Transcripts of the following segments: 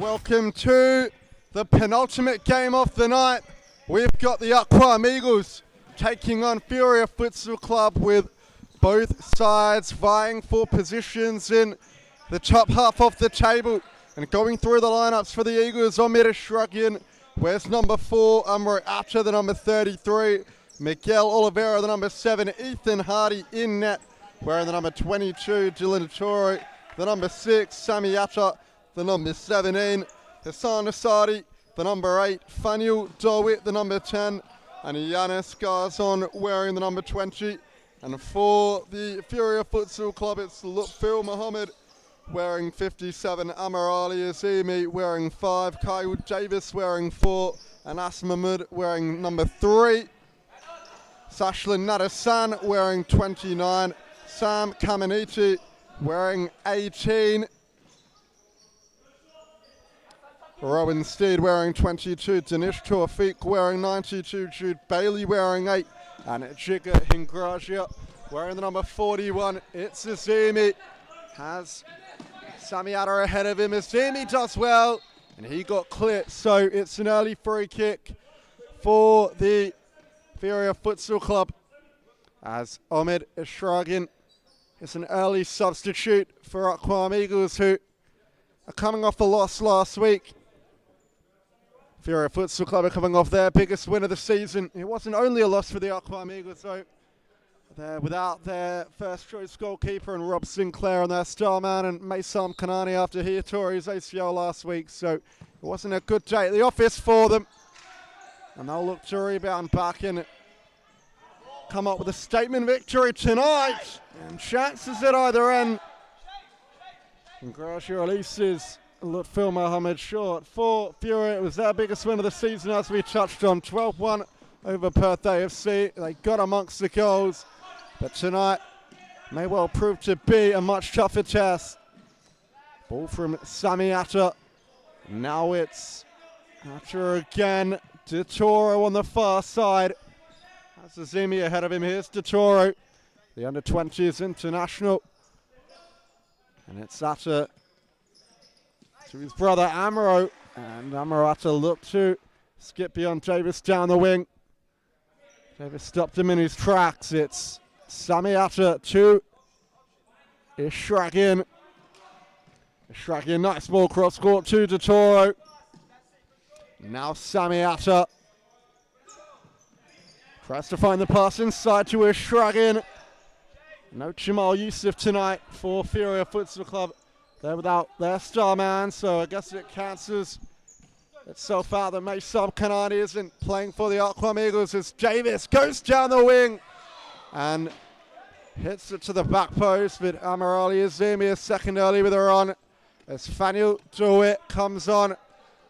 welcome to the penultimate game of the night. We've got the Arqam Eagles taking on Furia Futsal Club, with both sides vying for positions in the top half of the table. And going through the lineups for the Eagles, Omid Ashragian wears number 4, Amro Acha the number 33, Miguel Oliveira the number 7, Ethan Hardy in net wearing the number 22, Dylan Toro the number 6, Sami Acha the number 17, Hassan Asadi the number 8, Fanil Dawit the number 10, and Yanis Garzon wearing the number 20. And for the Furia Futsal Club, it's Lutfil Mohammed wearing 57, Amar Ali Azimi wearing 5, Kyle Davis wearing 4, Anas Mahmoud wearing number 3, Sashlin Nadasan wearing 29, Sam Kamaniti wearing 18, Rowan Steed wearing 22, Danish Tawfiq wearing 92, Jude Bailey wearing 8, and Jiga Hingraja wearing the number 41. It's Azimi, has Sami Atta ahead of him. Azimi does well, and he got cleared, so it's an early free kick for the Furia Futsal Club, as Omid Ashragian is an early substitute for Arqam Eagles, who are coming off a loss last week. Furia Futsal Club are coming off their biggest win of the season. It wasn't only a loss for the Arqam Eagles, though. They're without their first choice goalkeeper and Rob Sinclair, and their star man and Maysam Kanani after he tore his ACL last week. So it wasn't a good day at the office for them. And they'll look to rebound back and come up with a statement victory tonight. And chances at either end. And Gracia releases Lutfil Mohammed short. For Furia, it was their biggest win of the season, as we touched on. 12-1 over Perth AFC. They got amongst the goals, but tonight may well prove to be a much tougher test. Ball from Sami Atta. Now it's Atta again. De Toro on the far side. Has Azimi ahead of him. Here's De Toro, the under-20s international. And it's Atta to his brother Amaro. And Amaro Atta looked to skip beyond Davis down the wing. Davis stopped him in his tracks. It's Sami Atta to Ashragian. Ashragian, nice ball cross court to De Toro. Now Sami Atta tries to find the pass inside to Ashragian. No Jamal Yusuf tonight for Furia Futsal Club. They're without their star man, so I guess it cancels itself out that Maysam Kanani isn't playing for the Arqam Eagles, as Davis goes down the wing and hits it to the back post, but Amar Ali Azimi a second early with her on, as Fanil Dawit comes on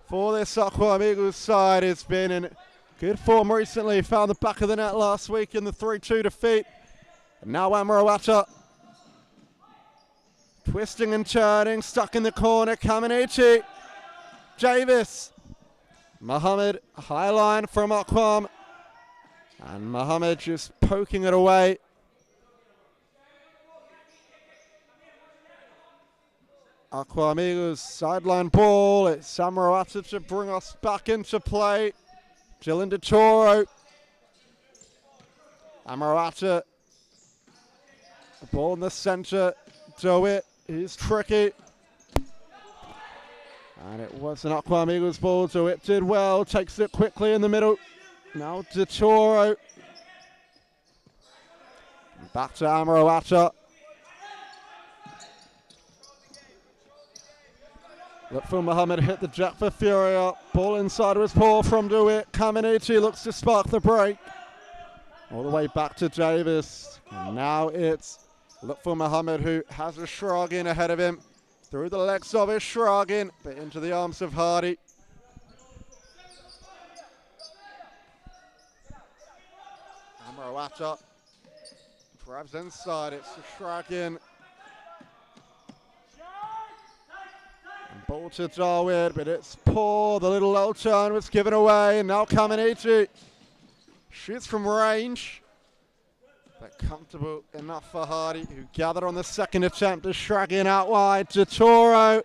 for this Arqam Eagles side. It's been in good form recently, found the back of the net last week in the 3-2 defeat. And now Amaro Atta twisting and turning, stuck in the corner, Kamaniti, Davis, Mohammed, high line from Arqam, and Mohammed just poking it away. Arqam Eagles sideline ball. It's Amaro Atta to bring us back into play. Dylan De Toro. Amaro Atta. The ball in the centre. Dawit. He's tricky. And it was an Arqam Eagles ball. Dawit did well. Takes it quickly in the middle. Now De Toro. Back to Amaro Atta. Lutfil Mohammed hit the jack for Furia. Ball inside of his paw from Dawit. Kamaniti looks to spark the break. All the way back to Davis. And now it's Lutfil Mohammed, who has Ashragian ahead of him. Through the legs of Ashragian, but into the arms of Hardy. Amaro Atta drives inside. It's Ashragian. Ball to Darwin, but it's poor. The little low turn was given away, and now Kamaniti shoots from range. But comfortable enough for Hardy, who gathered on the second attempt. Ashragian out wide. De Toro.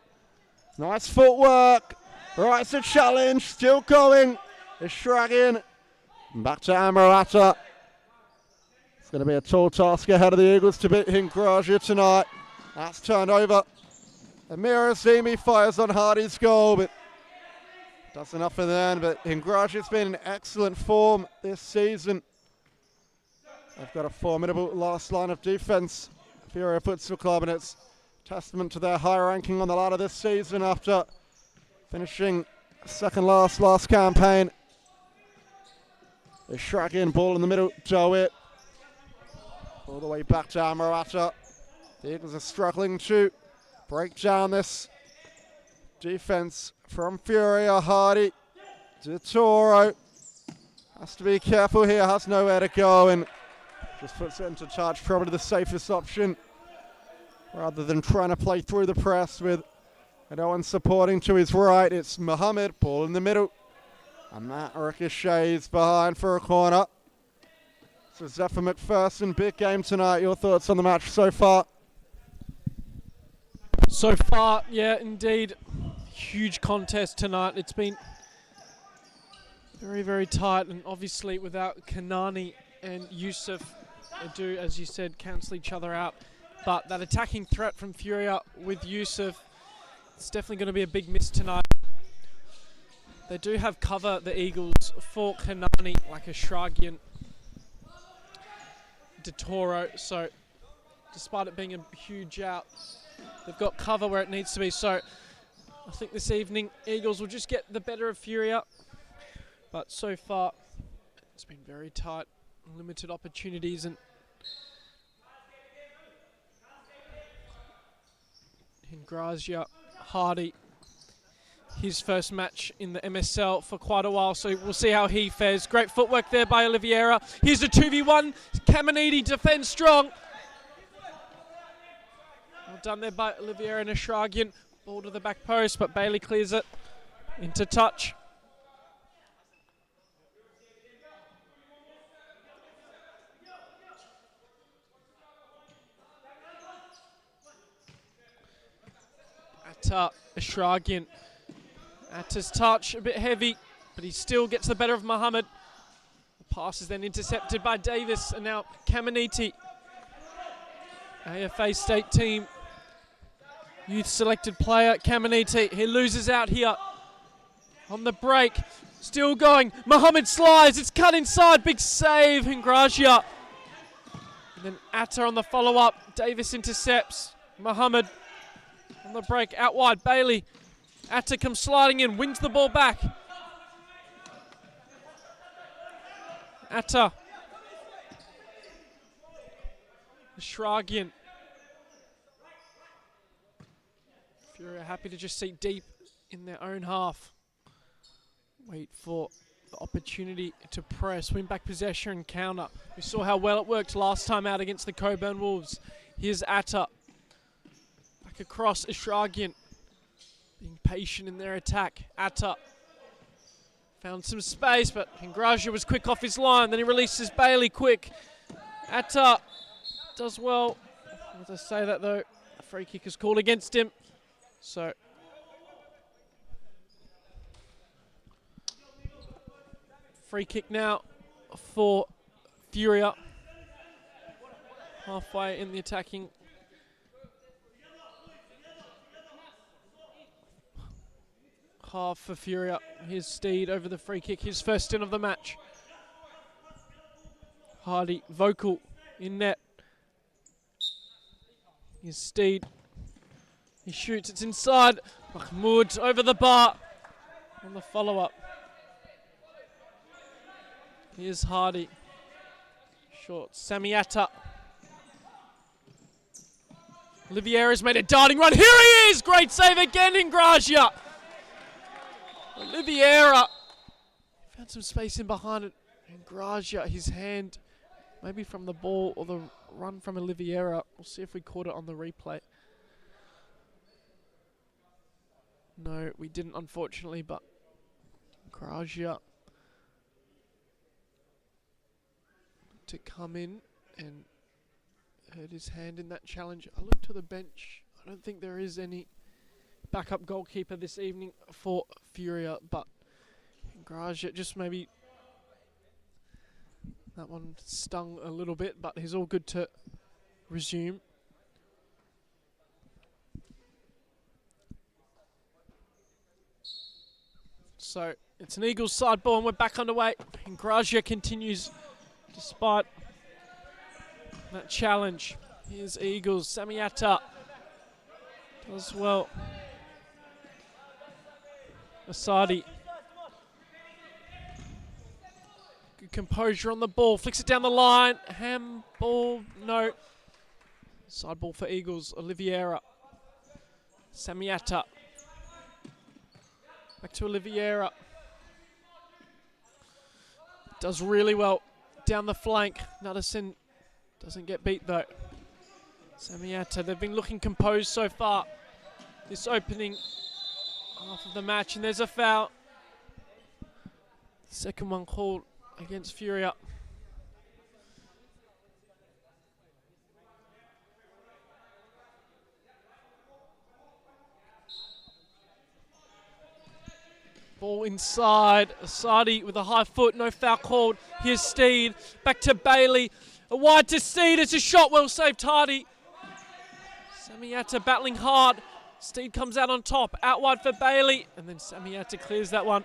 Nice footwork. Right, it's a challenge, still going. It's Shragin. Back to Amrata. It's going to be a tall task ahead of the Eagles to beat Hingraja tonight. That's turned over. Amir Azimi fires on Hardy's goal, but does enough in the end. But Hingraja's been in excellent form this season. They've got a formidable last line of defence. Furia Futsal Club, and it's testament to their high ranking on the ladder this season after finishing second last campaign. The Shragin ball in the middle, Jowett. All the way back to Amrata. The Eagles are struggling to break down this defense from Furia. Hardy to Toro. Has to be careful here, has nowhere to go, and just puts it into touch, probably the safest option, rather than trying to play through the press with no one supporting to his right. It's Mohammed, ball in the middle, and that ricochets behind for a corner. So Zephyr McPherson, big game tonight. Your thoughts on the match so far? So far, yeah, indeed. Huge contest tonight. It's been very, very tight, and obviously without Kanani and Yusuf, they do, as you said, cancel each other out. But that attacking threat from Furia with Yusuf, it's definitely going to be a big miss tonight. They do have cover, the Eagles, for Kanani, like a Shragian de Toro. So despite it being a huge out, they've got cover where it needs to be. So I think this evening, Eagles will just get the better of Furia. But so far, it's been very tight, limited opportunities, and Hingraja, Hardy, his first match in the MSL for quite a while, so we'll see how he fares. Great footwork there by Oliveira. Here's a 2v1. Caminiti defends strong. Well done there by Oliveira and Ashragian. Ball to the back post, but Bailey clears it into touch. Atta, Ashragian. Atta's touch, a bit heavy, but he still gets the better of Mohammed. The pass is then intercepted by Davis, and now Caminiti. AFA state team. Youth selected player, Caminiti. He loses out here on the break. Still going. Mohammed slides. It's cut inside. Big save, Hingraja. And then Atta on the follow-up. Davis intercepts. Mohammed on the break. Out wide. Bailey. Atta comes sliding in. Wins the ball back. Atta. Shragian. Furia happy to just seat deep in their own half. Wait for the opportunity to press, win back possession and counter. We saw how well it worked last time out against the Coburn Wolves. Here's Atta. Back across, Ashragian. Being patient in their attack. Atta found some space, but Hingraja was quick off his line. Then he releases Bailey quick. Atta does well. As I say that though, a free kick is called against him. So free kick now for Furia. Halfway in the attacking half for Furia. Here's Steed over the free kick, his first stint of the match. Hardy, vocal in net. Here's Steed. He shoots, it's inside. Mahmoud over the bar on the follow-up. Here's Hardy. Short, Samiata. Oliveira's made a darting run. Here he is! Great save again, Hingraja. Oliveira found some space in behind it. Hingraja, his hand, maybe from the ball or the run from Oliveira. We'll see if we caught it on the replay. No, we didn't, unfortunately, but Hingraja to come in and hurt his hand in that challenge. I look to the bench. I don't think there is any backup goalkeeper this evening for Furia, but Graja just maybe that one stung a little bit, but he's all good to resume. So it's an Eagles side ball and we're back underway. And Graja continues despite that challenge. Here's Eagles. Samiata does well. Asadi. Good composure on the ball. Flicks it down the line. Handball. No. Side ball for Eagles. Oliveira. Samiata. Back to Oliveira. Does really well down the flank. Nuttison doesn't get beat though. Samiata, they've been looking composed so far this opening half of the match, and there's a foul. Second one called against Furia. Ball inside. Asadi with a high foot, no foul called. Here's Steed. Back to Bailey. A wide to Steed. It's a shot, well saved, Hardy. Samiata battling hard. Steed comes out on top. Out wide for Bailey. And then Samiata clears that one.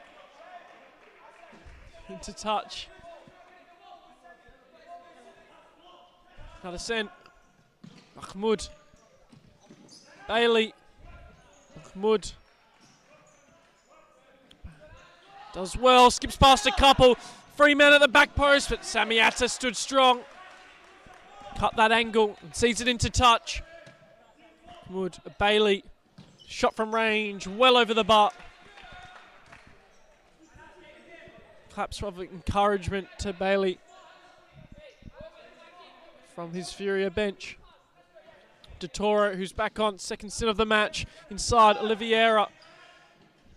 Into touch. Another send. Mahmoud. Bailey. Mahmoud. Does well, skips past a couple. Free man at the back post, but Samiata stood strong. Cut that angle and sees it into touch. Wood, Bailey, shot from range, well over the bar. Claps of encouragement to Bailey from his Furia bench. De Toro, who's back on, second sin of the match. Inside, Oliveira.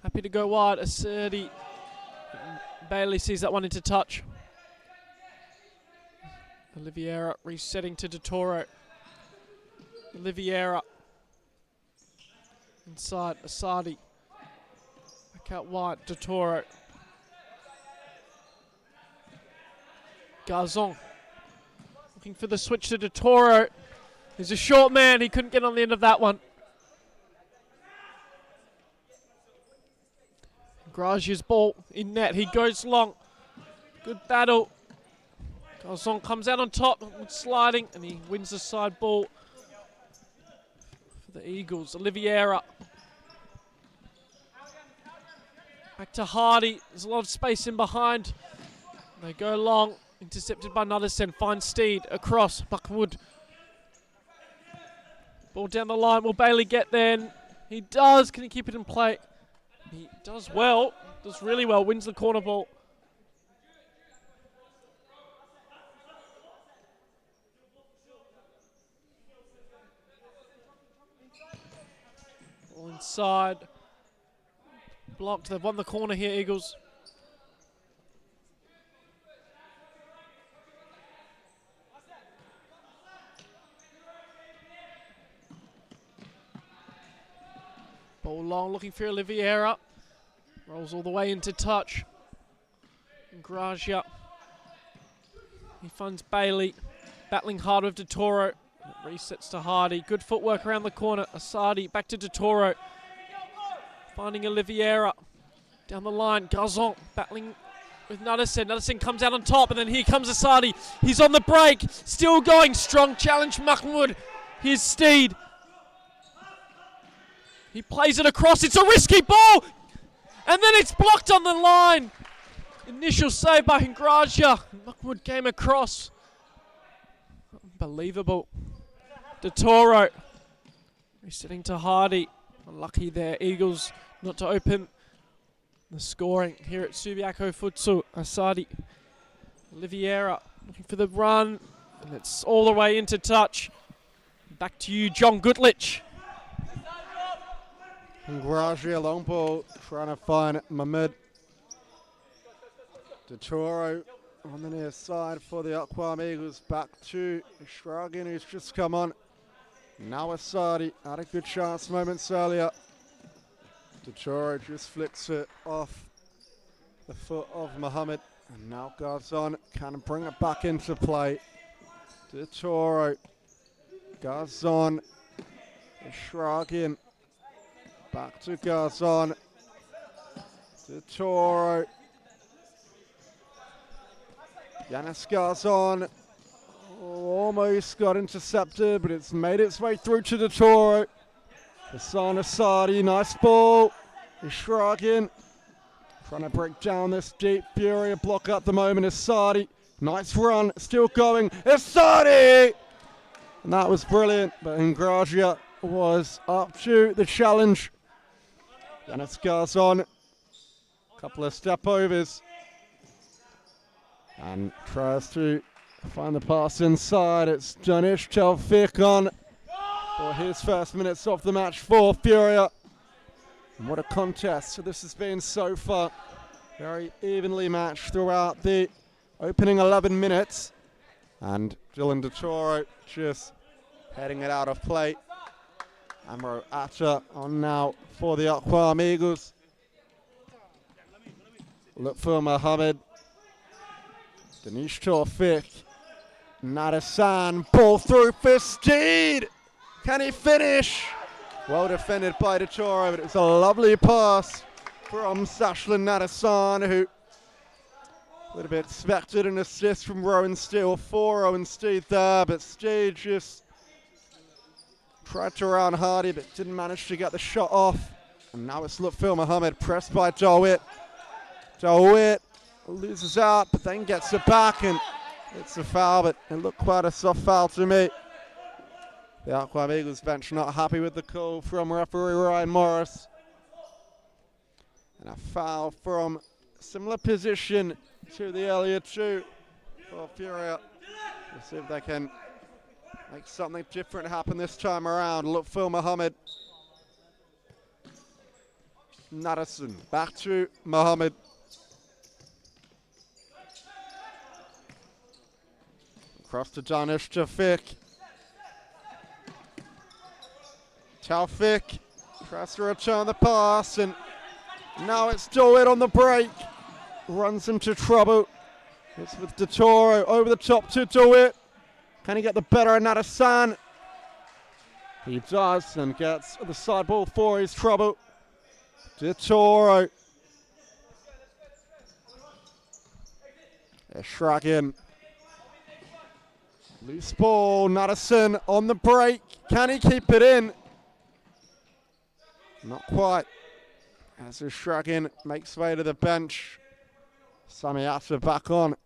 Happy to go wide, Asadi. Bailey sees that one into touch. Oliveira resetting to De Toro. Oliveira. Inside, Asadi. Back out wide, De Toro. Garzon. Looking for the switch to De Toro. He's a short man, he couldn't get on the end of that one. Graja's ball in net, he goes long. Good battle. Garzon comes out on top, sliding, and he wins the side ball for the Eagles. Oliveira. Back to Hardy, there's a lot of space in behind. They go long, intercepted by Nuttison, finds Steed, across, Buckwood. Ball down the line, will Bailey get there? He does, can he keep it in play? He does well, does really well, wins the corner ball. Ball inside. Blocked, they've won the corner here, Eagles. Ball long, looking for Oliveira. Rolls all the way into touch. Graja. He finds Bailey. Battling hard with De Toro. It resets to Hardy. Good footwork around the corner. Asadi back to De Toro. Finding Oliveira. Down the line. Garzon battling with Nuttison. Nuttison comes out on top, and then here comes Asadi. He's on the break. Still going. Strong challenge, Mahmoud. Here's Steed. He plays it across. It's a risky ball. And then it's blocked on the line. Initial save by Graja. Mahmoud came across. Unbelievable. De Toro. Resetting to Hardy. Unlucky there. Eagles not to open the scoring here at Subiaco Futsu. Asadi. Oliveira looking for the run. And it's all the way into touch. Back to you, John Gutlich. Graja long ball, trying to find Mahmoud. De Toro on the near side for the Arqam Eagles. Back to Shragin, who's just come on. Now Asadi had a good chance moments earlier. Dachoro just flicks it off the foot of Mohammed. And now Garzon can bring it back into play. Dachoro. Garzon is shrugging. Back to Garzon. Dachoro. Yanis Garzon. Almost got intercepted, but it's made its way through to Dachoro. Hassan Asadi, nice ball. He's shrugging. Trying to break down this deep Furia block at the moment. Asadi, nice run, still going. Asadi! And that was brilliant, but Ingragia was up to the challenge. Yanis Garzon, couple of step overs. And tries to find the pass inside. It's Danish Taufik on for his first minutes of the match for Furia. And what a contest this has been so far. Very evenly matched throughout the opening 11 minutes. And Dylan Dachoro just heading it out of play. Amro Atta on now for the Arqam Eagles. Look for Mohammed. Danish Taufik. Nadasan, ball through for Steed. Can he finish? Well defended by Dachoro, but it's a lovely pass from Sashlan Nadasan, who a little bit expected an assist from Rowan Steele for Rowan Steed there, but Steed just tried to round Hardy, but didn't manage to get the shot off. And now it's Lutfil Mohammed, pressed by Dawit. Dawit loses out, but then gets it back, and it's a foul, but it looked quite a soft foul to me. The Arqam Eagles bench not happy with the call from referee Ryan Morris. And a foul from a similar position to the earlier two for Furia. We'll see if they can make something different happen this time around. Lutfil Mohammed. Nadasan back to Mohammed. Across to Danish Taufik. Taufik tries to return the pass, and now it's Dawit on the break. Runs into trouble. It's with Dachoro over the top to Dawit. Can he get the better of Nadasan? He does, and gets the side ball for his trouble. Dachoro. They're shrugging. Loose ball, Nadasan on the break. Can he keep it in? Not quite. As the shrugging makes way to the bench. Sami Atta back on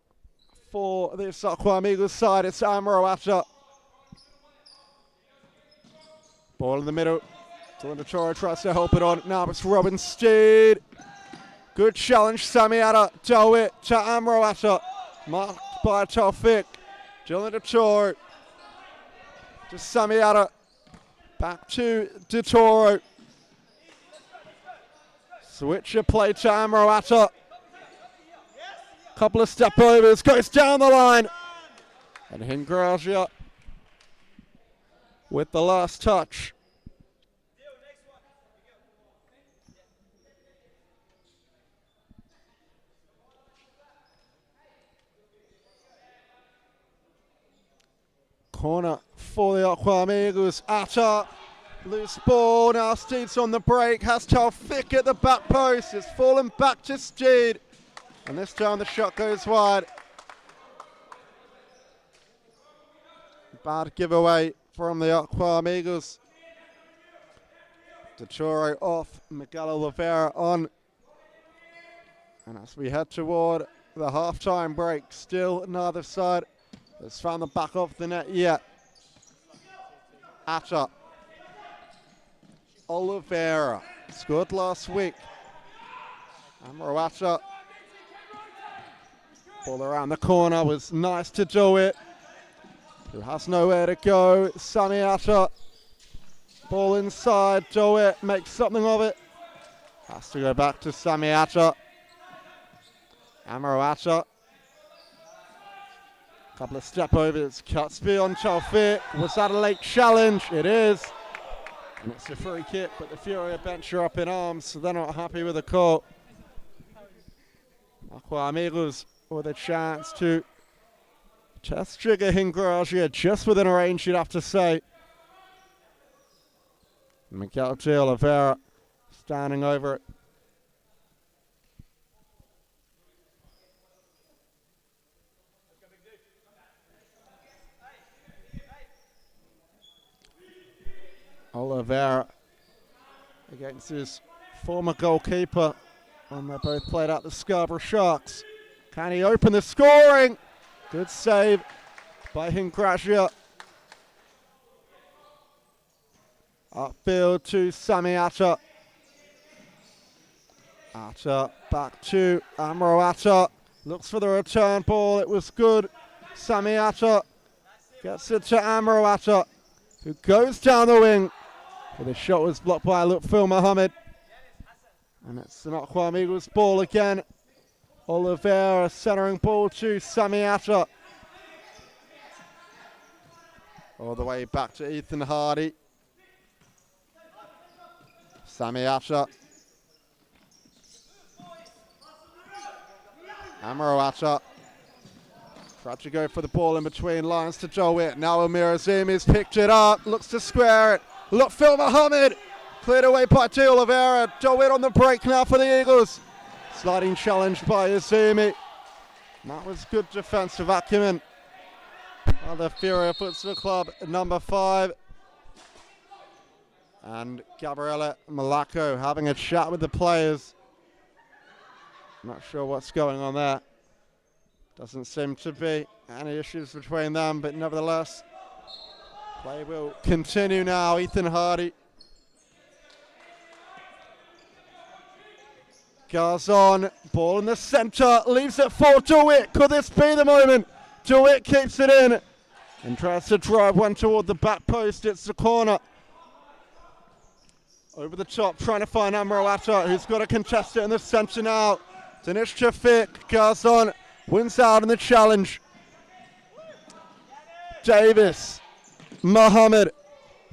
for the Arqam Eagles side. It's Amro Atta. Ball in the middle. Dylan Dachoro tries to help it on. Now it's Robin Steed. Good challenge, Sami Atta. Dawit to Amro Atta. Marked by Taufik. Dylan Dachoro to Sami Atta. Back to Dachoro. Switcher play to Amro Atta. Couple of step overs, goes down the line. And Hingragia with the last touch. Corner for the Arqam Eagles. Atta, loose ball. Now Steed's on the break. Has Taufik at the back post. It's fallen back to Steed. And this time the shot goes wide. Bad giveaway from the Arqam Eagles. Dachoro off. Miguel Oliveira on. And as we head toward the halftime break, still neither side has found the back of the net yet. Atta. Oliveira. Scored last week. Amro Atta. Ball around the corner was nice to do it. Who has nowhere to go. Sami Atta. Ball inside. Do it. Makes something of it. Has to go back to Sami Atta. Amro Atta. Couple of step overs. Cuts beyond Taufik. Was that a late challenge? It is. And it's a free kick, but the Furia bench are up in arms, so they're not happy with the call. Arqam Eagles with a chance to test trigger Hingragia just within range, you'd have to say. Miguel de Oliveira standing over it. Oliveira against his former goalkeeper, and they both played out the Scarborough Sharks. Can he open the scoring? Good save by Hingragia. Upfield to Sami Atta. Atta back to Amro Atta. Looks for the return ball. It was good. Sami Atta gets it to Amro Atta, who goes down the wing. But the shot was blocked by Lutfil Mohammed. And it's an Arqam Eagles ball again. Oliveira centering ball to Sami Atta. All the way back to Ethan Hardy. Sami Atta. Amro Atta. Tried to go for the ball in between lines to Jowitt. Now Amir Azimi's picked it up. Looks to square it. Lutfil Mohammed. Cleared away by De Oliveira. Jowitt on the break now for the Eagles. Sliding challenge by Azimi. That was good defensive acumen. The Furia Futsal Club number 5. And Gabriella Malaco having a chat with the players. Not sure what's going on there. Doesn't seem to be any issues between them, but nevertheless, play will continue now. Ethan Hardy. Garzon, ball in the centre, leaves it for DeWitt. Could this be the moment? DeWitt keeps it in and tries to drive one toward the back post. It's the corner. Over the top, trying to find Amro Atta, who's got to contest it in the centre now. Danish Chafik, Garzon wins out in the challenge. Davis, Mohammed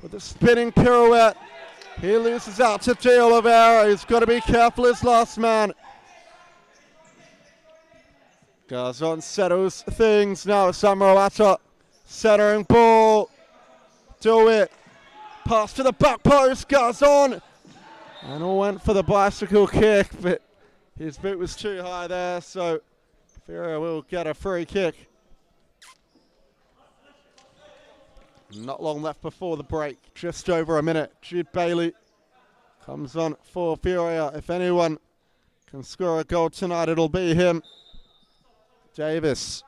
with a spinning pirouette. He loses out to De Oliveira. He's got to be careful, his last man. Garzon settles things now. Amro Atta centering ball. Do it. Pass to the back post. Garzon. And all went for the bicycle kick, but his boot was too high there, so Furia will get a free kick. Not long left before the break, just over a minute. Jude Bailey comes on for Furia. If anyone can score a goal tonight, it'll be him. Davis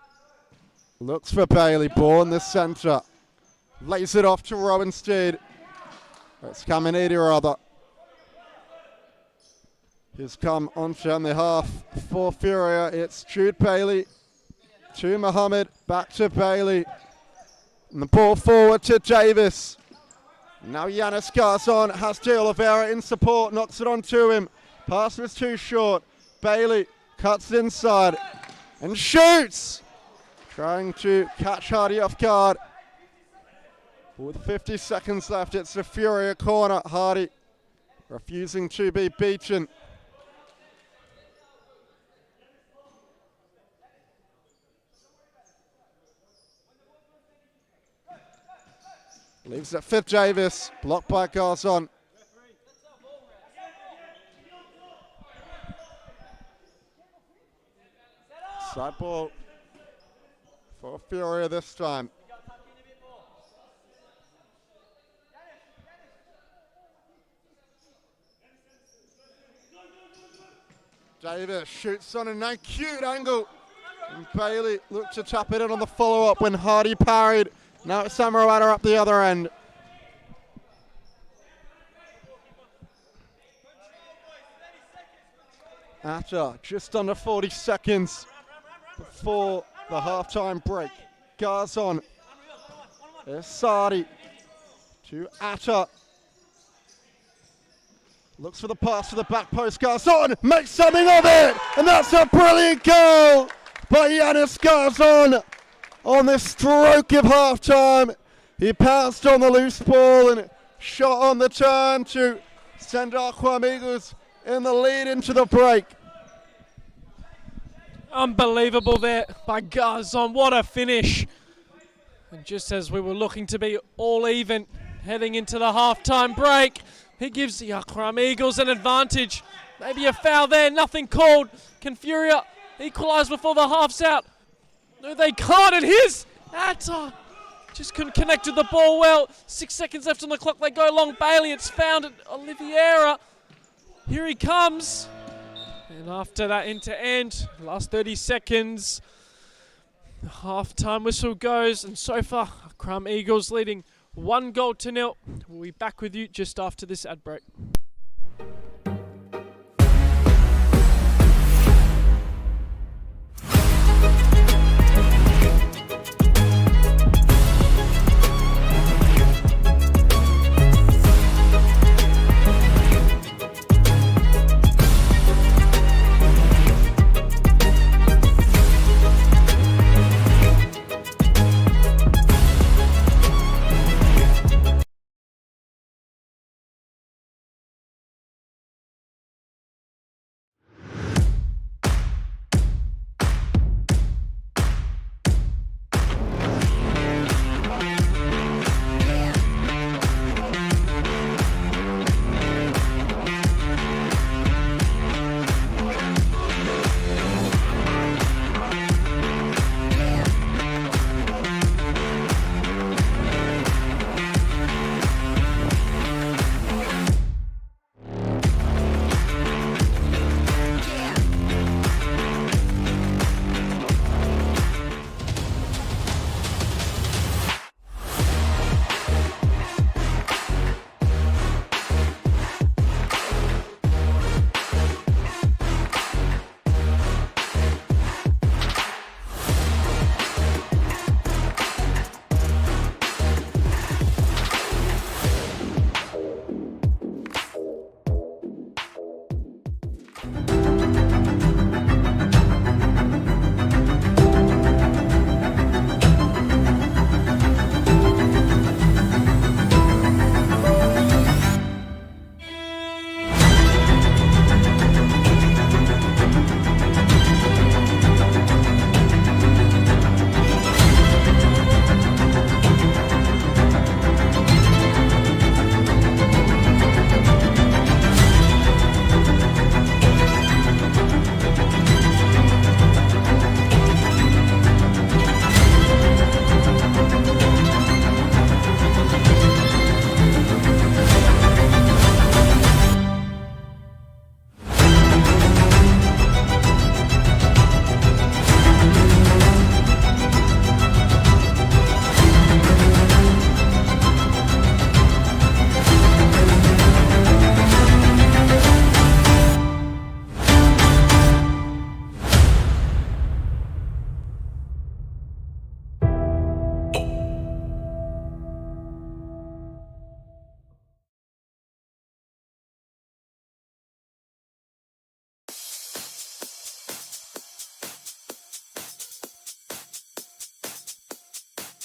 looks for Bailey, ball in the centre. Lays it off to Robin Steed. It's Caminiti rather. He's come onto on the half for Furia. It's Jude Bailey to Mohammed, back to Bailey. And the ball forward to Davis. Now Yanis Garzon has De Oliveira in support, knocks it onto him. Pass was too short. Bailey cuts it inside and shoots. Trying to catch Hardy off guard. With 50 seconds left, it's a Furia corner. Hardy refusing to be beaten. Leaves it for Davis, blocked by Garzon. Side ball for Furia this time. Davis shoots on an acute angle. And Bailey looked to tap it in on the follow-up when Hardy parried. Now it's Amro Atta up the other end. Atta just under 40 seconds before the half-time break. Garzon. There's Sadi to Atta. Looks for the pass to the back post. Garzon makes something of it! And that's a brilliant goal by Yanis Garzon. On the stroke of half-time, he pounced on the loose ball and shot on the turn to send Arqam Eagles in the lead into the break. Unbelievable there by Garzon. What a finish. And just as we were looking to be all even heading into the halftime break, he gives the Arqam Eagles an advantage. Maybe a foul there, nothing called. Can Furia equalise before the half's out? No, they can't. And here's Atta. Just couldn't connect with the ball well. 6 seconds left on the clock. They go long. Bailey, it's found at Oliveira. Here he comes. And after that into end, last 30 seconds, the half-time whistle goes. And so far, Arqam Eagles leading 1-0. We'll be back with you just after this ad break.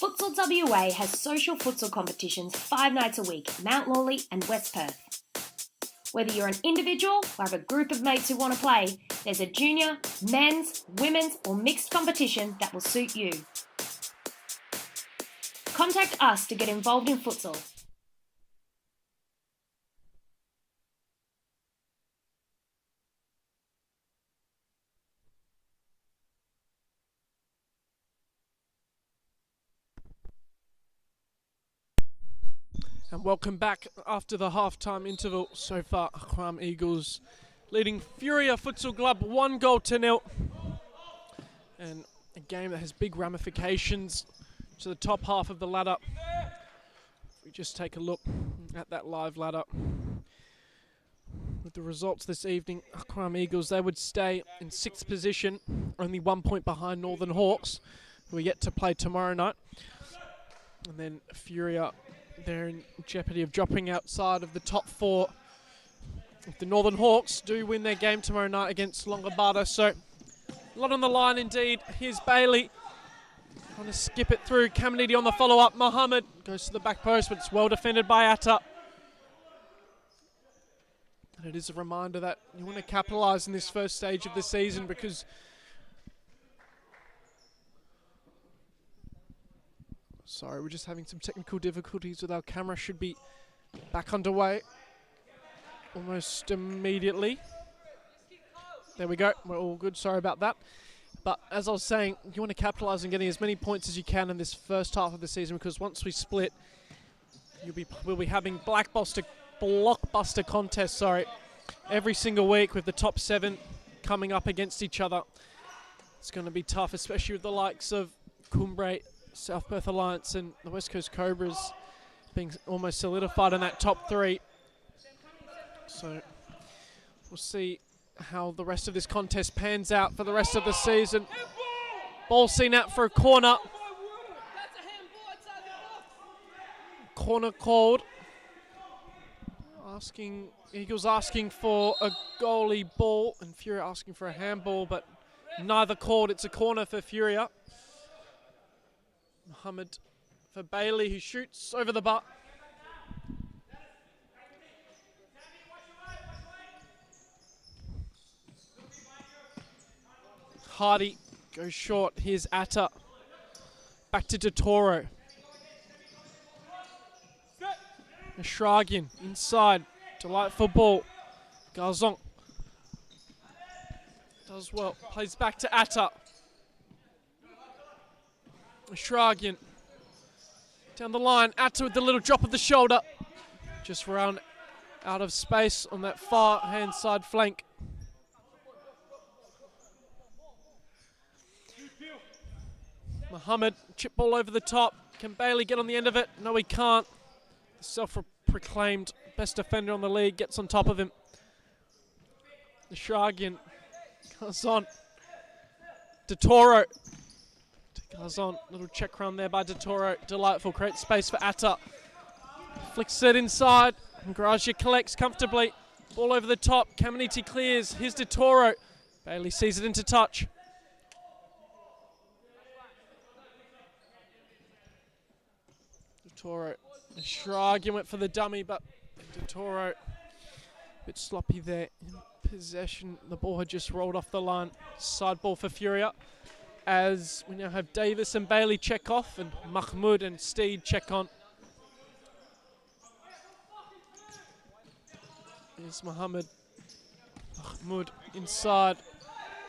Futsal WA has social futsal competitions 5 nights a week at Mount Lawley and West Perth. Whether you're an individual or have a group of mates who want to play, there's a junior, men's, women's or mixed competition that will suit you. Contact us to get involved in futsal. And welcome back after the half-time interval. So far, Arqam Eagles leading Furia Futsal Club 1-0. And a game that has big ramifications to the top half of the ladder. If we just take a look at that live ladder. With the results this evening, Arqam Eagles, they would stay in 6th position, only 1 point behind Northern Hawks, who are yet to play tomorrow night. And then Furia, they're in jeopardy of dropping outside of the top 4 if the Northern Hawks do win their game tomorrow night against Longobardo. So a lot on the line indeed. Here's Bailey trying to skip it through. Kamanidi on the follow-up. Muhammad goes to the back post, but it's well defended by Atta. And it is a reminder that you want to capitalise in this first stage of the season because sorry, we're just having some technical difficulties with our camera. Should be back underway almost immediately. There we go. We're all good. Sorry about that. But as I was saying, you want to capitalise on getting as many points as you can in this first half of the season because once we split, we'll be having blockbuster contests, every single week with the top 7 coming up against each other. It's going to be tough, especially with the likes of Cumbre, South Perth Alliance and the West Coast Cobras being almost solidified in that top 3. So we'll see how the rest of this contest pans out for the rest of the season. Ball seen out for a corner. Corner called. Eagles asking for a goalie ball and Furia asking for a handball, but neither called. It's a corner for Furia. Mohammed for Bailey, who shoots over the bar. Hardy goes short. Here's Atta. Back to Totoro. Shragian inside. Delightful ball. Garzon does well. Plays back to Atta. Shragian down the line. Atta with the little drop of the shoulder. Just run out of space on that far hand side flank. Mohammed, chip ball over the top. Can Bailey get on the end of it? No, he can't. The self-proclaimed best defender on the league gets on top of him. The Shragian goes on. Totoro. Goes on. Little check run there by Totoro. Delightful. Creates space for Atta. Flicks it inside. Gracia collects comfortably. Ball over the top. Caminiti clears. Here's Totoro. Bailey sees it into touch. Totoro. Shragian went for the dummy, but Totoro a bit sloppy there in possession. The ball had just rolled off the line. Side ball for Furia. As we now have Davis and Bailey check off and Mahmoud and Steed check on. Here's Mahmoud inside.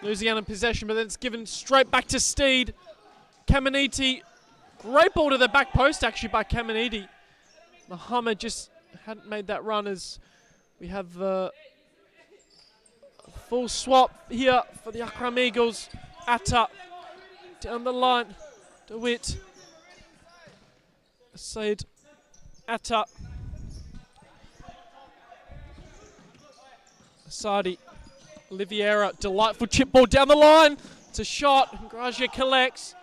Losing out in possession, but then it's given straight back to Steed. Caminiti. Great ball to the back post, actually, by Caminiti. Mohammed just hadn't made that run as we have the full swap here for the Arqam Eagles. Atta down the line. DeWitt. Said Atta. Asadi. Oliveira. Delightful chip ball down the line. It's a shot. Gracia collects.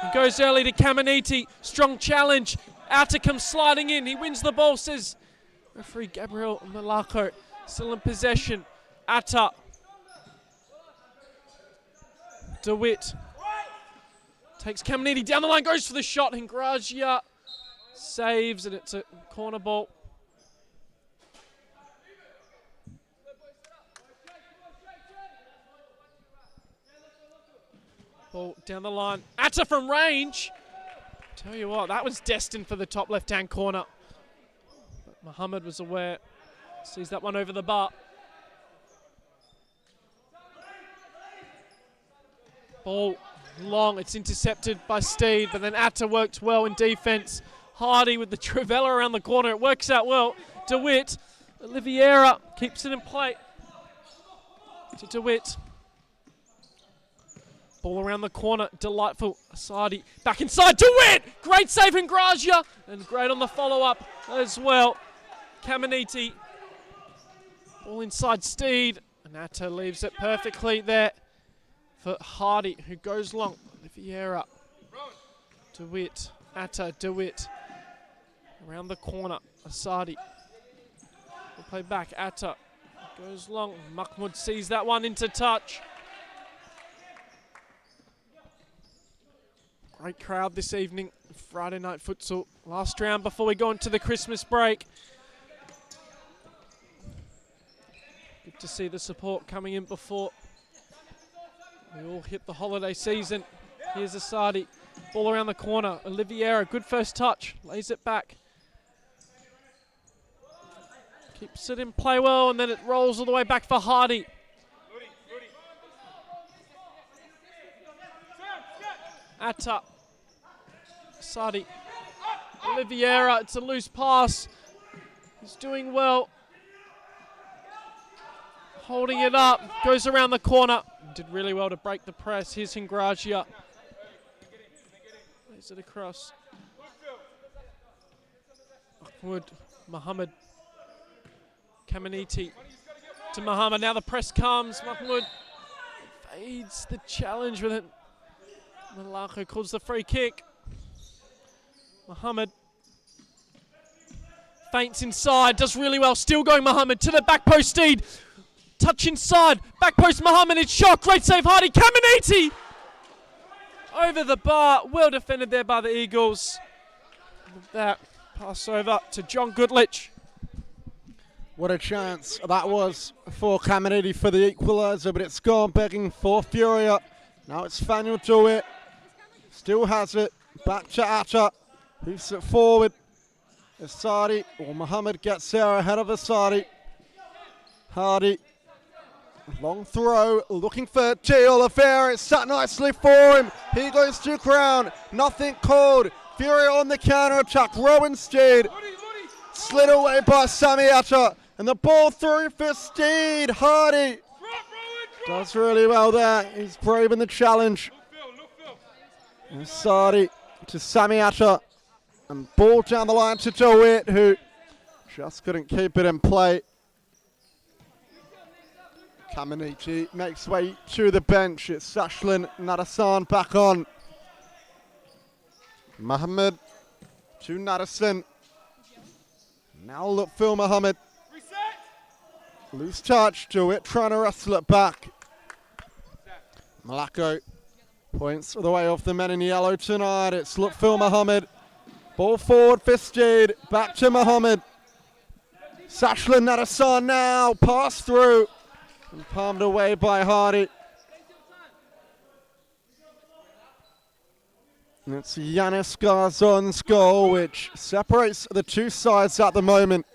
He goes early to Caminiti. Strong challenge. Atta comes sliding in. He wins the ball, says referee Gabriel Malaco. Still in possession. Atta. DeWitt. Takes Caminiti down the line. Goes for the shot. Ingragia saves, and it's a corner ball. Ball down the line. Atta from range. Tell you what, that was destined for the top left-hand corner. But Mohammed was aware. Sees that one over the bar. Ball long. It's intercepted by Steed, but then Atta worked well in defense. Hardy with the trivela around the corner. It works out well. DeWitt. Oliveira keeps it in play. To DeWitt. Ball around the corner, delightful. Asadi back inside, DeWitt! Great save in Gracia, and great on the follow-up as well. Caminiti. Ball inside Steed, and Atta leaves it perfectly there for Hardy, who goes long. Oliveira. DeWitt. Atta, DeWitt. Around the corner, Asadi. We'll play back, Atta. Goes long, Mahmoud sees that one into touch. Great crowd this evening, Friday night futsal. Last round before we go into the Christmas break. to see the support coming in before we all hit the holiday season. Here's Asadi, ball around the corner. Oliveira, good first touch, lays it back. Keeps it in play well, and then it rolls all the way back for Hardy. Atta, Asadi, Oliveira, it's a loose pass. He's doing well. Holding it up, goes around the corner. Did really well to break the press. Here's Hingragia. Lays it across. Mahmoud, Mohammed. Kamaniti to Mohammed. Now the press comes. Mahmoud fades the challenge with it. Malako calls the free kick. Mohammed feints inside, does really well. Still going Mohammed to the back post. Steed. Touch inside, back post Mohammed, it's shot, great save Hardy, Kamaniti! Over the bar, well defended there by the Eagles. That pass over to John Goodlich. What a chance that was for Kamaniti for the equaliser, but it's gone begging for Furia. Now it's Faniel DeWitt, still has it, back to Atta, moves it forward. Asadi, or Mohammed gets there ahead of Asadi. Hardy. Long throw, looking for G. Oliveira. It's sat nicely for him. He goes to ground. Nothing called. Furia on the counter attack. Rowan Steed slid away by Sami Atta. And the ball through for Steed. Hardy does really well there. He's brave in the challenge. Sadi to Sami Atta. And ball down the line to DeWitt, who just couldn't keep it in play. Kamaniti makes way to the bench. It's Sashlin Nadasan back on. Mohammed to Nadasan. Now look, Phil Mohammed. Loose touch, DeWitt trying to wrestle it back. Malako points the way off the men in yellow tonight. It's look, Phil Mohammed. Ball forward for Steed. Back to Mohammed. Sashlin Nadasan now. Pass through. And palmed away by Hardy. And it's Yanis Garzon's goal, which separates the two sides at the moment.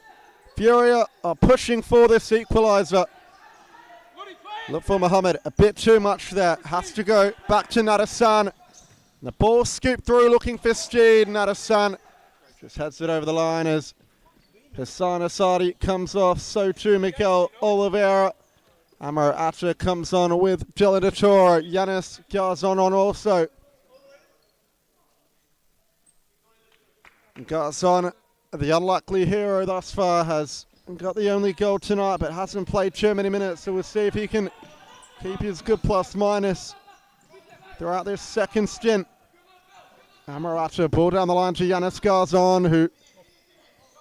Furia are pushing for this equaliser. Look for Mohammed, a bit too much there. Has to go back to Nadasan. The ball scooped through, looking for Steed. Nadasan just heads it over the line as Hassan Asadi comes off. So too Miguel Oliveira. Amaro Atta comes on with Dylan DeToro. Yanis Garzon on also. Garzon, the unlikely hero thus far, has got the only goal tonight, but hasn't played too many minutes. So we'll see if he can keep his good plus minus throughout this second stint. Amaro Atta, ball down the line to Yanis Garzon, who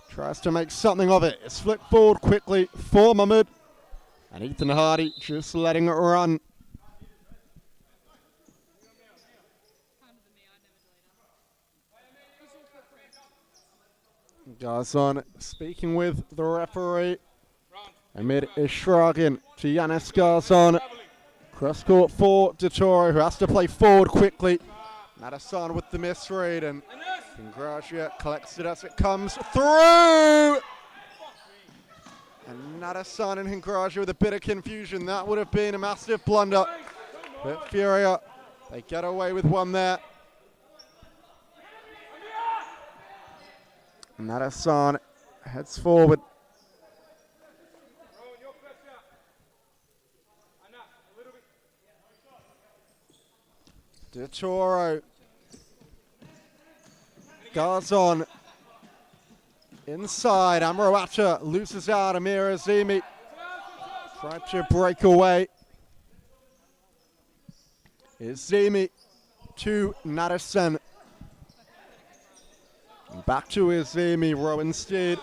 tries to make something of it. It's flicked forward quickly for Mahmoud. And Ethan Hardy just letting it run. Garzon speaking with the referee. Amid Ishragin to Yanis Garzon. Cross court for DeToro, who has to play forward quickly. Nadasan with the misread, and Hingragia collects it as it comes through. And Nadasan and Hingragia with a bit of confusion. That would have been a massive blunder. But Furia, they get away with one there. Nadasan heads forward. DeToro. Garzon. Inside, Amaro Atta loses out. Amir Azimi tried to break away. Azimi to Nadasan. Back to Azimi. Rowan Steed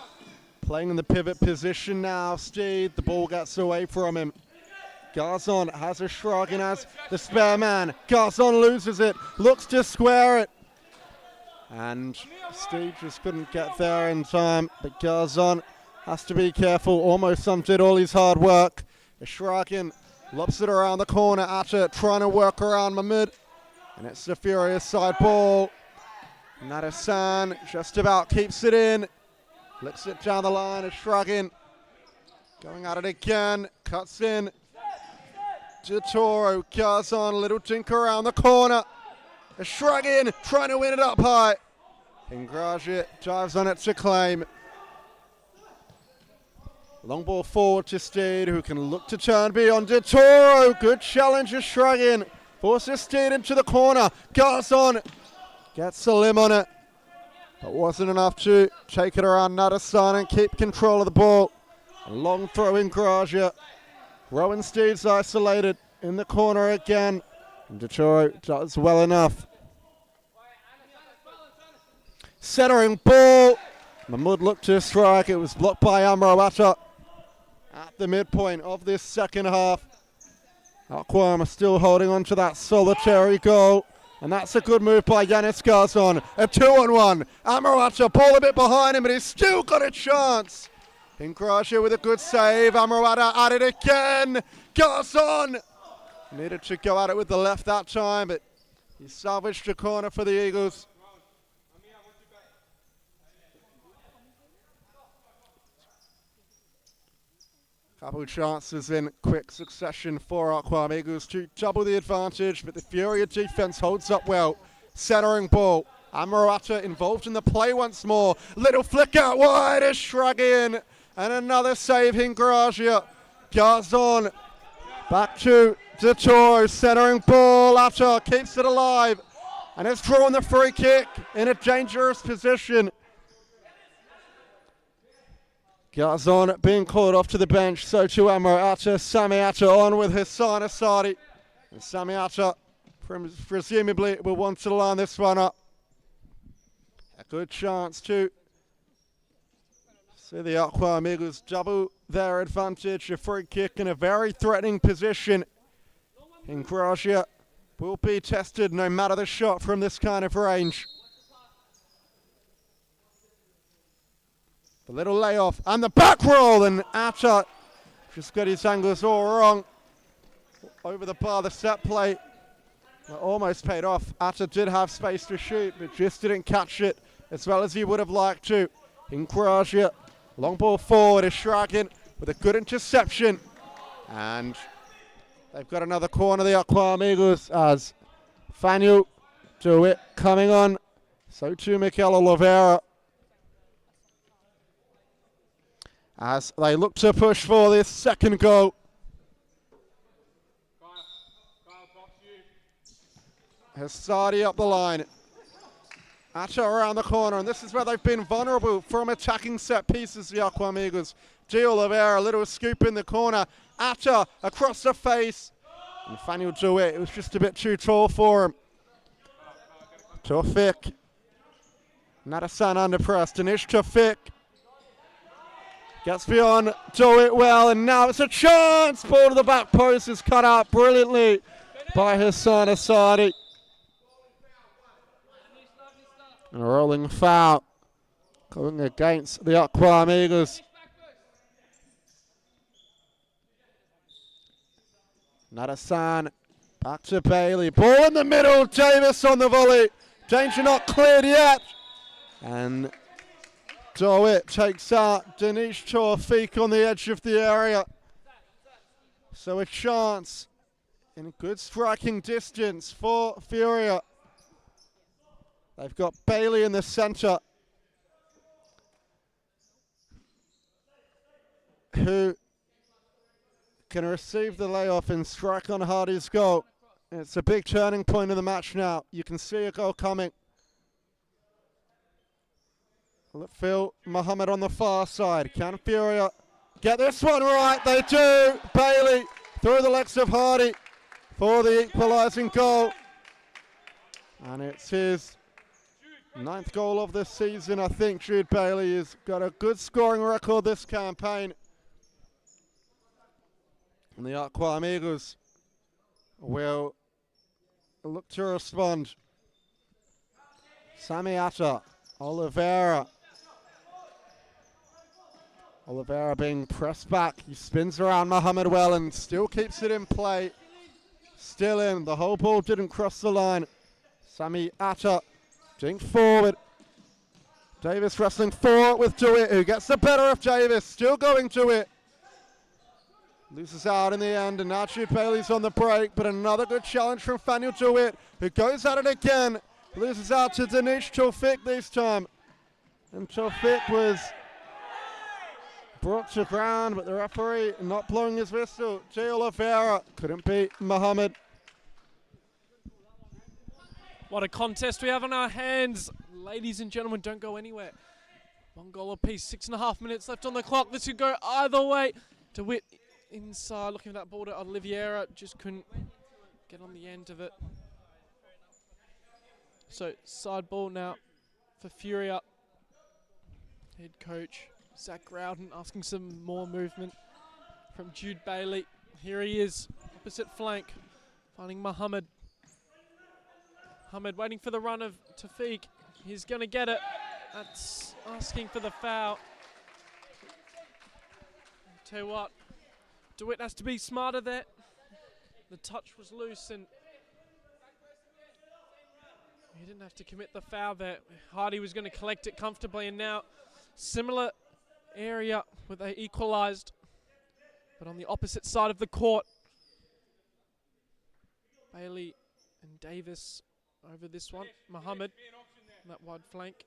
playing in the pivot position now. Steed, the ball gets away from him. Garzon has a shrug and has the spare man. Garzon loses it, looks to square it. And Steve just couldn't get there in time, but Garzon has to be careful, almost undid all his hard work. Shragin lobs it around the corner. Atta trying to work around Mahmoud. And it's the Furia side ball. Nadasan just about keeps it in. Flips it down the line. Shragin going at it again. Cuts in. Toro goes on. Little dink around the corner. Shragin trying to win it up high. Ingraja dives on it to claim. Long ball forward to Steed, who can look to turn beyond Toro. Good challenge of Shragin. Forces Steed into the corner. Garzon gets the limb on it, but wasn't enough to take it around Nadasan and keep control of the ball. A long throw in Graja. Rowan Steed's isolated in the corner again. And Toro does well enough. Centering ball. Mahmoud looked to strike. It was blocked by Amrawata at the midpoint of this second half. Arqam are still holding on to that solitary goal. And that's a good move by Yanis Garzon. A 2-on-1. Amrawata ball a bit behind him, but he's still got a chance. Ingraja with a good save. Amrawata at it again. Garzon needed to go at it with the left that time, but he salvaged a corner for the Eagles. Couple chances in quick succession for Arqam Eagles to double the advantage, but the Furia defense holds up well. Centering ball. Amrawata involved in the play once more. Little flick out wide, a shrug in, and another save Ingraja. Garzon back to Toro, centering ball. Atta keeps it alive, and it's drawn the free kick in a dangerous position. Garzon being called off to the bench, so too Amrawata. Sami Atta on with Hassan Asadi. And Sami Atta presumably will want to line this one up. A good chance to see the Arqam Eagles double their advantage. A free kick in a very threatening position. Ingraja will be tested no matter the shot from this kind of range. The little layoff and the back roll, and Atta just got his angles all wrong. Over the bar, the set play almost paid off. Atta did have space to shoot, but just didn't catch it as well as he would have liked to. Ingraja, long ball forward, is Shragin with a good interception. And they've got another corner, the Arqam Eagles, as Fanu do it coming on. So too Mikel Oliveira, as they look to push for this second goal. Hasadi up the line. Atta around the corner, and this is where they've been vulnerable from attacking set pieces, the Arqam Eagles. Di Oliveira, a little scoop in the corner. Atta across the face. And Fanu do it. It was just a bit too tall for him. Tawfiq. Nadasan under press. Danish Tawfiq. Gets beyond, do it well, and now it's a chance! Ball to the back post is cut out brilliantly by Hassan Asadi. And a rolling foul going against the Arqam Eagles. Nadasan back to Bailey. Ball in the middle, Davis on the volley. Danger not cleared yet. And Dawit takes out Danish Tawfiq on the edge of the area. So a chance in good striking distance for Furia. They've got Bailey in the centre, who can receive the layoff and strike on Hardy's goal. It's a big turning point in the match now. You can see a goal coming. Phil Muhammad on the far side. Can Furia get this one right? They do. Bailey through the legs of Hardy for the equalising goal. And it's his 9th goal of the season. I think Jude Bailey has got a good scoring record this campaign. And the Arqam Eagles will look to respond. Sami Atta, Oliveira. Oliveira being pressed back. He spins around Mohammed well and still keeps it in play. Still in. The whole ball didn't cross the line. Sami Atta dink forward. Davis wrestling forward with DeWitt, who gets the better of Davis. Still going to it. Loses out in the end, and now Jude Bailey's on the break, but another good challenge from Faniel DeWitt, who goes at it again. Loses out to Danish Tawfiq this time. And Tawfiq was brought to ground, but the referee not blowing his whistle. G. Oliveira couldn't beat Mohammed. What a contest we have on our hands. Ladies and gentlemen, don't go anywhere. 1 goal apiece, 6.5 minutes left on the clock. This could go either way. DeWitt inside, looking for that ball to Oliveira, just couldn't get on the end of it. So side ball now for Furia. Head coach Zach Grouden asking some more movement from Jude Bailey. Here he is, opposite flank, finding Mohammed. Mohammed waiting for the run of Tawfiq. He's going to get it. That's asking for the foul. I'll tell you what, DeWitt has to be smarter there. The touch was loose and he didn't have to commit the foul there. Hardy was going to collect it comfortably, and now similar area where they equalised, but on the opposite side of the court. Bailey and Davis over this one. Mohammed on that wide flank.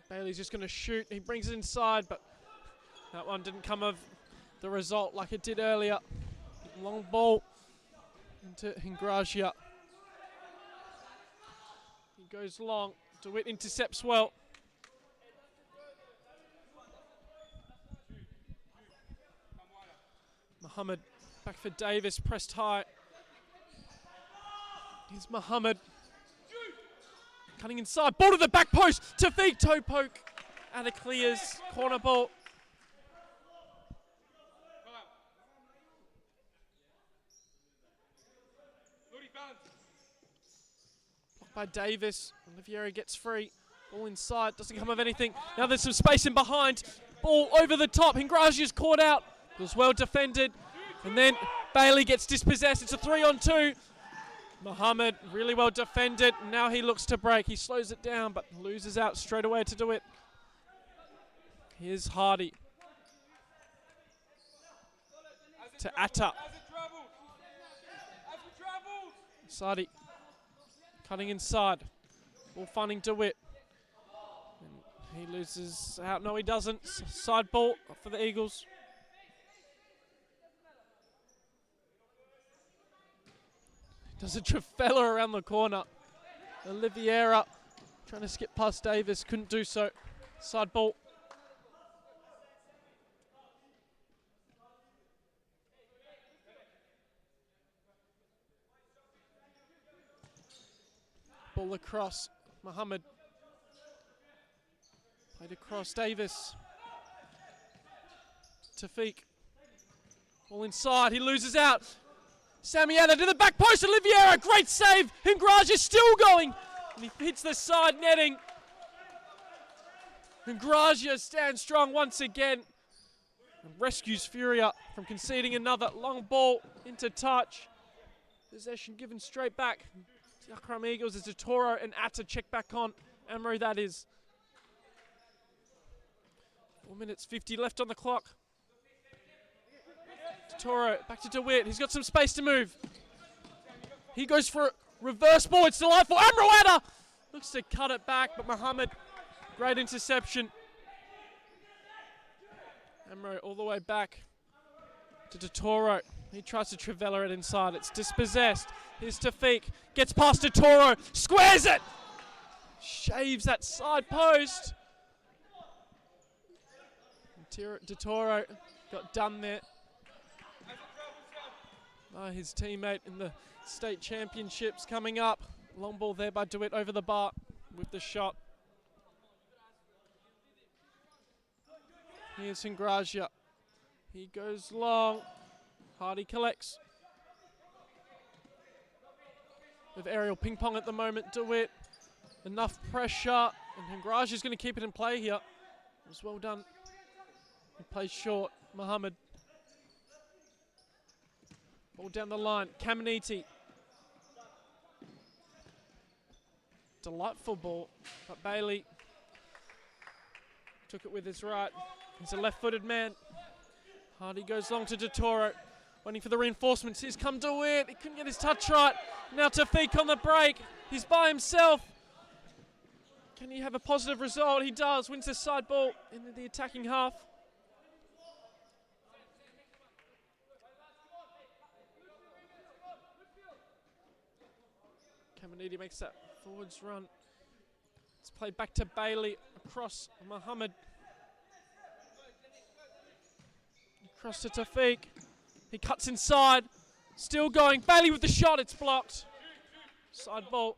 Bailey's just going to shoot. He brings it inside, but that one didn't come of the result like it did earlier. Long ball into Hingragia. He goes long. DeWitt intercepts well. Mohammed back for Davis, pressed high. Here's Mohammed. Cutting inside, ball to the back post. Tawfiq, toe poke. And it clears, corner ball. Blocked by Davis. Oliveira gets free. Ball inside, doesn't come of anything. Now there's some space in behind. Ball over the top. Hingragia's caught out. It was well defended. And then Bailey gets dispossessed. It's a 3-on-2. Mohammed really well defended. Now he looks to break. He slows it down, but loses out straight away to DeWitt. Here's Hardy. To Atta. Sadi. Cutting inside. Ball finding DeWitt. And he loses out. No, he doesn't. Side ball for the Eagles. Does a Trafella around the corner. Oliveira trying to skip past Davis, couldn't do so. Side ball. Ball across. Mohammed. Played across Davis. Tawfiq. Ball inside, he loses out. Samiana to the back post, Oliveira, great save. Hingragia still going, and he hits the side netting. Hingragia stands strong once again and rescues Furia from conceding another. Long ball into touch. Possession given straight back. The Arqam Eagles as Toro and Atta check back on. Amro, that is. 4 minutes 50 left on the clock. Toro back to DeWitt. He's got some space to move. He goes for a reverse ball. It's delightful. Amroata looks to cut it back, but Mohammed, great interception. Amro all the way back to Toro. He tries to Trivella it inside. It's dispossessed. Here's Tawfiq. Gets past Toro. Squares it. Shaves that side post. Toro got done there. His teammate in the state championships coming up. Long ball there by DeWitt over the bar with the shot. Here's Hingragia. He goes long. Hardy collects. With aerial ping pong at the moment, DeWitt. Enough pressure. And Hingraj is going to keep it in play here. It was well done. He plays short. Mohammed. Ball down the line. Caminiti. Delightful ball. But Bailey took it with his right. He's a left-footed man. Hardy goes long to Totoro. Waiting for the reinforcements. He's come to it. He couldn't get his touch right. Now Tafiq on the break. He's by himself. Can he have a positive result? He does. Wins the side ball into the attacking half. Caminiti makes that forwards run. It's played back to Bailey. Across Mohammed. Across to Tafiq. He cuts inside. Still going. Bailey with the shot. It's blocked. Side ball.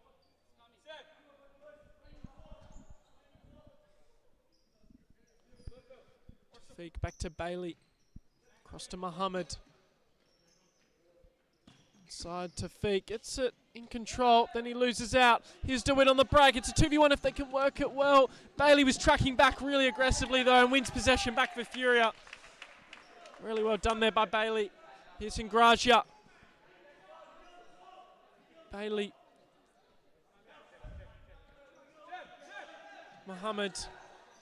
Tafiq back to Bailey. Across to Mohammed. Inside Tafiq. Gets it in control. Then he loses out. Here's DeWitt on the break. It's a 2v1 if they can work it well. Bailey was tracking back really aggressively though and wins possession back for Furia. Really well done there by Bailey. Here's Ingraja. Bailey. Mohammed.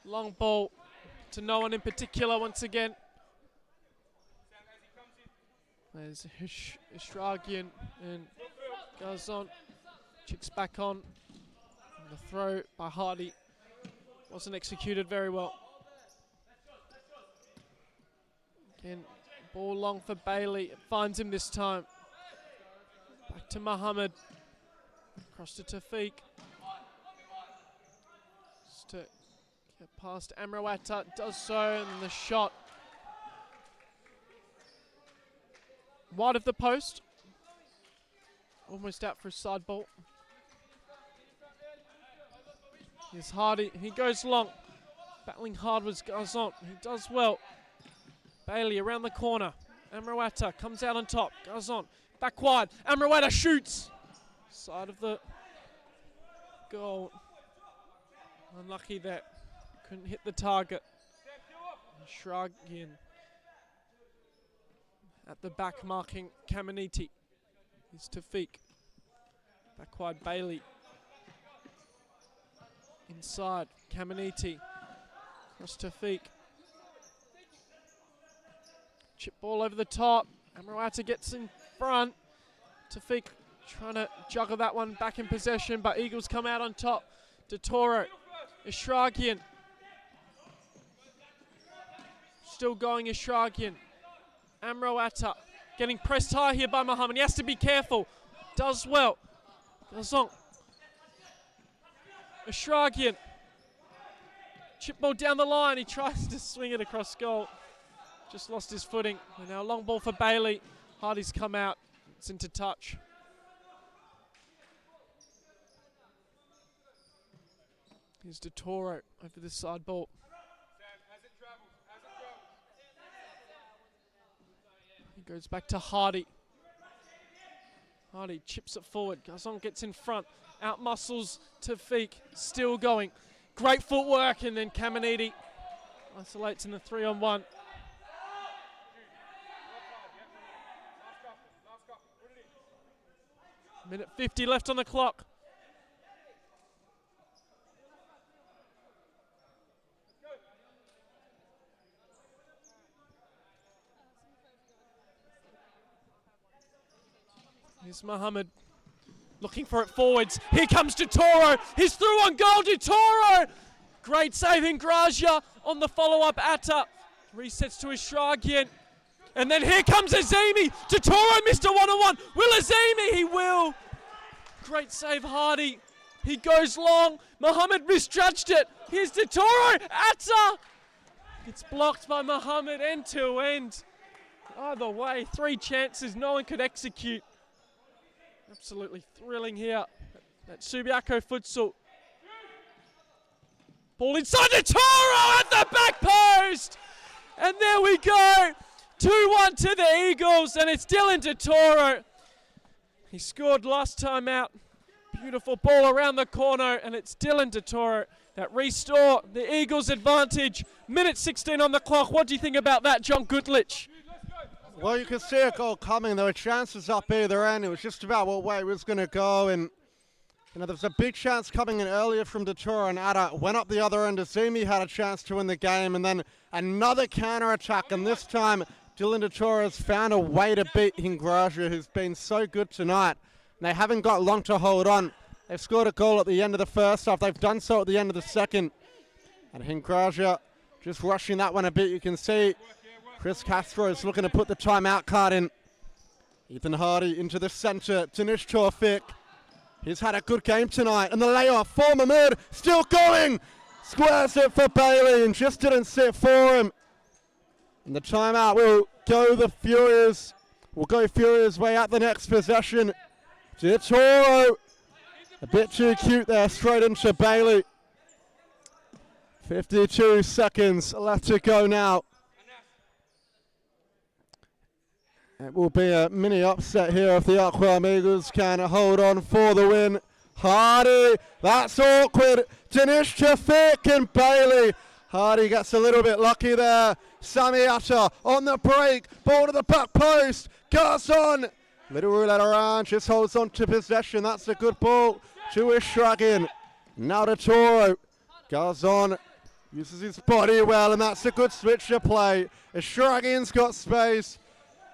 Long ball to no one in particular once again. There's Ishragian and goes on. Chicks back on. And the throw by Hardy wasn't executed very well. Again, ball long for Bailey. It finds him this time. Back to Mohammed. Across to Tafiq. Just to get past Amrawata. Does so, and then the shot. Wide of the post. Almost out for a side ball. Here's Hardy. He goes long. Battling hard was Gazon. He does well. Bailey around the corner. Amrawata comes out on top. Goes on. Back wide. Amrawata shoots. Side of the goal. Unlucky there. Couldn't hit the target. Shrug in. At the back marking Caminiti. Here's Tafiq. Back wide Bailey. Inside Caminiti. Across Tafiq. Chip ball over the top. Amrawata gets in front. Tafiq trying to juggle that one back in possession, but Eagles come out on top. Totoro. Ishragian. Still going Ishragian. Amrawata getting pressed high here by Mohammed. He has to be careful. Does well. Gazon. Ishragian. Chip ball down the line. He tries to swing it across goal. Just lost his footing. And now long ball for Bailey. Hardy's come out. It's into touch. Here's Totoro over the side ball. He goes back to Hardy. Hardy chips it forward. Gazon gets in front. Out muscles Tafiq. Still going. Great footwork, and then Caminiti isolates in the 3-on-1. Minute 50 left on the clock. Here's Mohammed looking for it forwards. Here comes Totoro. He's through on goal. Totoro. Great save in Graja on the follow-up. Atta resets to Ishragian. And then here comes Azimi. Totoro missed a one-on-one. Will Azimi? He will. Great save, Hardy. He goes long. Mohammed misjudged it. Here's Totoro. Atta. It's blocked by Mohammed end to end. Either way, 3 chances. No one could execute. Absolutely thrilling here at Subiaco Futsal. Ball inside Totoro at the back post. And there we go. 2-1 to the Eagles, and it's Dylan Totoro. He scored last time out. Beautiful ball around the corner, and it's Dylan Totoro that restore the Eagles' advantage. Minute 16 on the clock. What do you think about that, John Goodlich? Well, you could see a goal coming. There were chances up either end. It was just about what way it was going to go. And there was a big chance coming in earlier from Datura, and Ada went up the other end. Azimi had a chance to win the game, and then another counter-attack. And this time, Dylan Datura has found a way to beat Hingraja, who's been so good tonight. And they haven't got long to hold on. They've scored a goal at the end of the first half. They've done so at the end of the second. And Hingraja just rushing that one a bit. You can see Chris Castro is looking to put the timeout card in. Ethan Hardy into the centre. Danish Torfik. He's had a good game tonight. And the layoff for Mahmood. Still going. Squares it for Bailey and just didn't sit for him. And the timeout will go the Furias. Will go Furias' way at the next possession. Toro. A bit too cute there. Straight into Bailey. 52 seconds left to go now. It will be a mini upset here if the Arqam Eagles can hold on for the win. Hardy, that's awkward. Danish Tafik and Bailey. Hardy gets a little bit lucky there. Samiata on the break. Ball to the back post. Garson. Little roulette around, just holds on to possession. That's a good ball to Ishragin. Now to Toro. Garzon uses his body well, and that's a good switch of play. Ishragin's got space.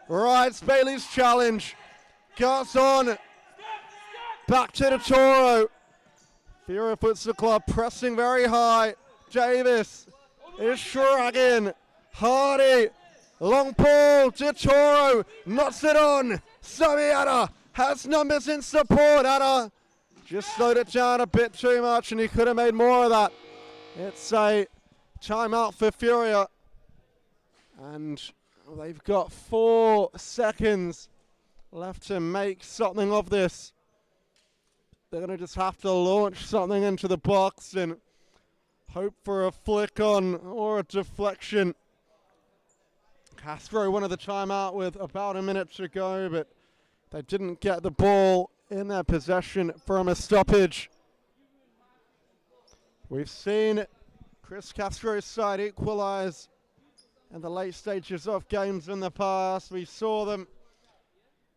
Rides Bailey's challenge. Garzon. Back to the Toro. Furia puts the club pressing very high. Davis. Ishragin. Hardy. Long ball to Toro. Knocks it on. Samiata has numbers in support. Ada just slowed it down a bit too much, and he could have made more of that. It's a timeout for Furia. And they've got 4 seconds left to make something of this. They're going to just have to launch something into the box and hope for a flick on or a deflection. Castro wanted the timeout with about a minute to go, but they didn't get the ball in their possession from a stoppage. We've seen Chris Castro's side equalize in the late stages of games in the past. We saw them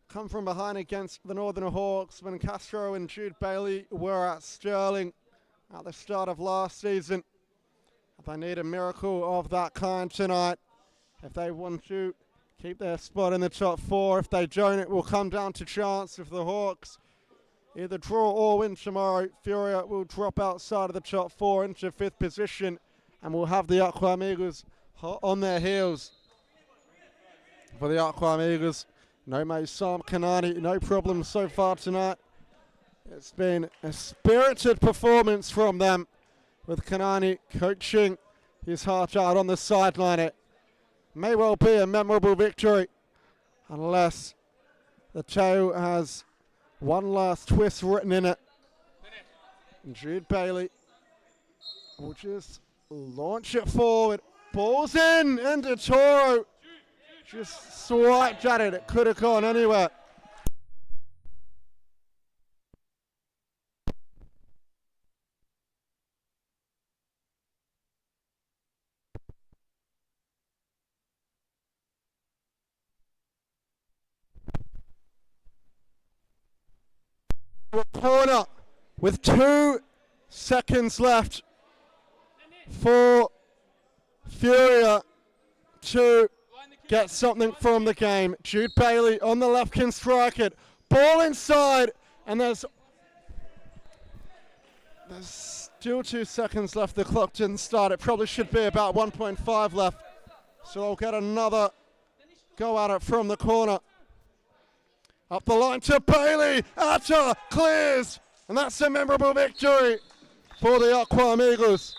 come from behind against the Northern Hawks when Castro and Jude Bailey were at Stirling at the start of last season. They need a miracle of that kind tonight if they want to keep their spot in the top 4. If they don't, it will come down to chance. If the Hawks either draw or win tomorrow, Furia will drop outside of the top 4 into 5th position, and we'll have the Arqam Eagles on their heels. For the Arqam Eagles, no Sam Kanani, no problems so far tonight. It's been a spirited performance from them, with Kanani coaching his heart out on the sideline. It may well be a memorable victory, unless the tale has one last twist written in it. And Jude Bailey will just launch it forward. Ball's in, and Toro just swiped at it. It could have gone anywhere. Corner with 2 seconds left for Furia to get something from the game. Jude Bailey on the left can strike it. Ball inside, and there's still 2 seconds left. The clock didn't start. It probably should be about 1.5 left. So they'll get another go at it from the corner. Up the line to Bailey. Atta clears. And that's a memorable victory for the Arqam Eagles.